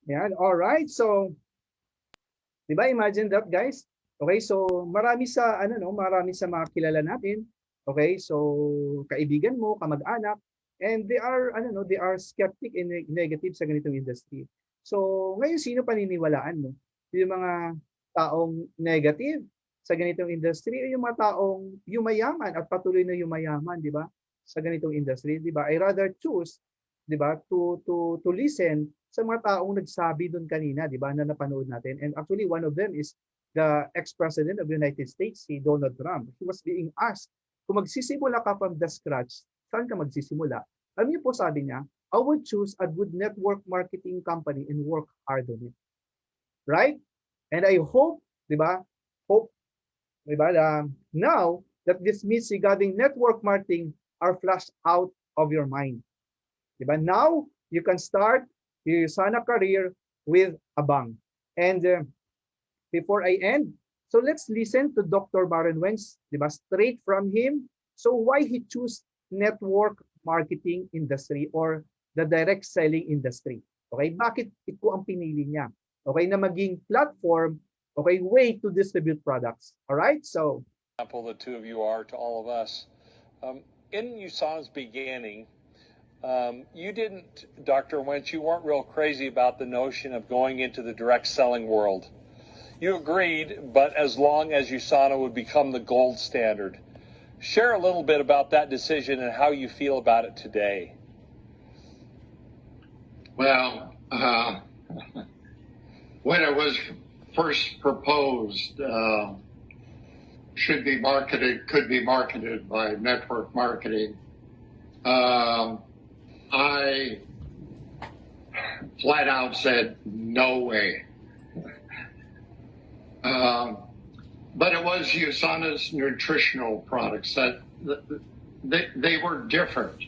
Yan, all right. So, 'di ba, imagine that, guys? Okay, so marami sa ano no, marami sa mga kilala natin. Okay, so kaibigan mo, kamag-anak, and they are ano no, they are skeptic and negative sa ganitong industry. So, ngayon sino paniniwalaan mo? Yung mga taong negative sa ganitong industry o yung mga taong yumayaman at patuloy na yumayaman, 'di ba? Sa ganitong industry, 'di ba? I rather choose, 'di ba, to listen sa mga taong nagsabi doon kanina, 'di ba, na napanood natin. And actually one of them is the ex-president of the United States, si Donald Trump. He was being asked, kung magsisimula ka from the scratch, saan ka magsisimula? Alam niyo po, sabi niya, I would choose a good network marketing company and work hard on it. Right? And I hope, 'di ba, hope, diba, now that these myths regarding network marketing are flushed out of your mind. Diba? Now, you can start your USANA career with a bang. And before I end, so let's listen to Dr. Baron Wentz, diba? Straight from him. So why he choose network marketing industry or the direct selling industry? Okay, bakit ito ang pinili niya? Okay, na maging platform, okay, way to distribute products. All right, so example the two of you are to all of us. In USANA's beginning, you didn't, Dr. Wentz, you weren't real crazy about the notion of going into the direct selling world. You agreed, but as long as USANA would become the gold standard. Share a little bit about that decision and how you feel about it today. Well, when it was first proposed, could be marketed by network marketing, I flat out said, no way. But it was USANA's nutritional products that they were different.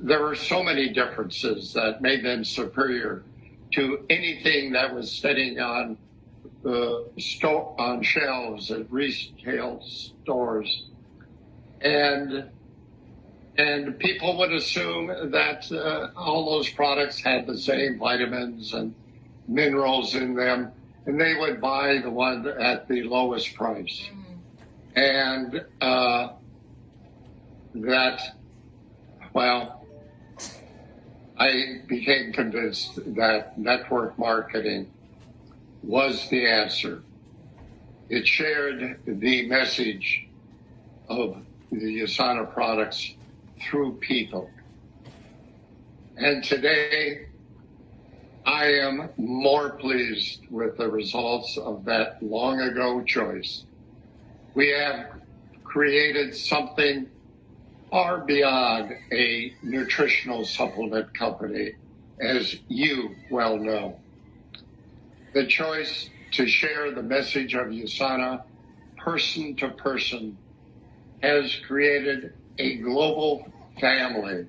There were so many differences that made them superior to anything that was sitting on shelves at retail stores, and people would assume that all those products had the same vitamins and minerals in them, and they would buy the one at the lowest price. And I became convinced that network marketing was the answer. It shared the message of the USANA products through people. And today, I am more pleased with the results of that long ago choice. We have created something far beyond a nutritional supplement company, as you well know. The choice to share the message of USANA person to person has created a global family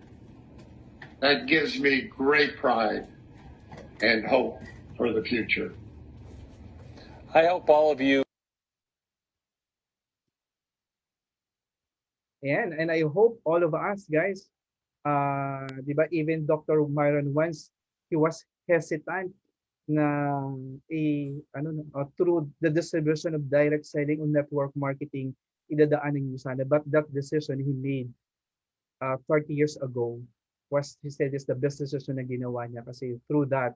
that gives me great pride and hope for the future. I hope all of you and I hope all of us guys, diba, even Dr. Myron once, he was hesitant na through the distribution of direct selling or network marketing idadaanin niyo sana, but that decision he made 30 years ago was, he said, is the best decision na ginawa niya kasi through that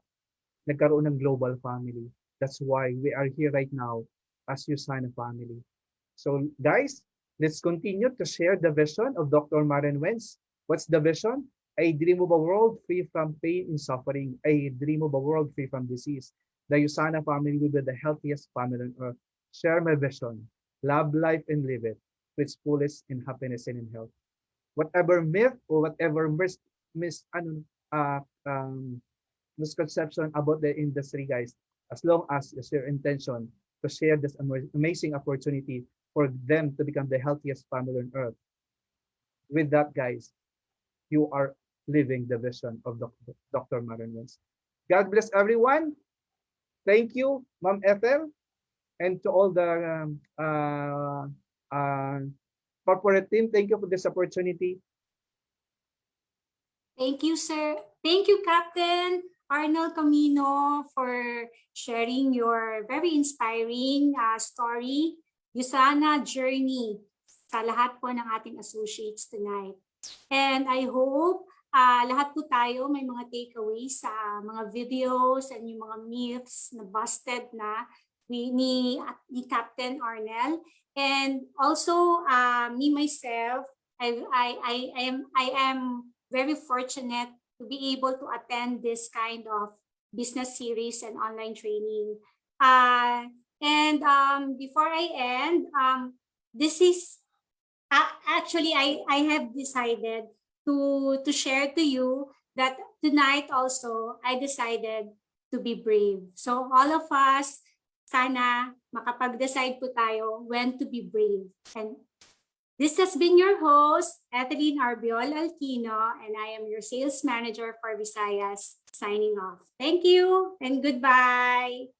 nagkaroon ng global family. That's why we are here right now as USANA family. So guys, let's continue to share the vision of Dr. Maren Wentz. What's the vision? I dream of a world free from pain and suffering. I dream of a world free from disease. The USANA family will be the healthiest family on earth. Share my vision. Love life and live it with fullest in happiness and in health. Whatever myth or whatever misconception about the industry, guys, as long as it's your intention to share this amazing opportunity for them to become the healthiest family on earth. With that, guys, you are living the vision of Dr. Maren Wentz. God bless everyone. Thank you, Ma'am Ethel, and to all the corporate team. Thank you for this opportunity. Thank you, sir. Thank you, Captain Arnold Camino, for sharing your very inspiring story, USANA journey sa lahat po ng ating associates tonight. And I hope lahat po tayo may mga takeaways sa mga videos and yung mga myths na busted na ni Captain Arnel. And also me myself, I am very fortunate to be able to attend this kind of business series and online training. And before I end, this is actually I have decided to share to you that tonight also I decided to be brave. So all of us, sana makapag-decide po tayo when to be brave. And this has been your host, Etheline Arbiol Alquino, and I am your sales manager for Visayas, signing off. Thank you and goodbye.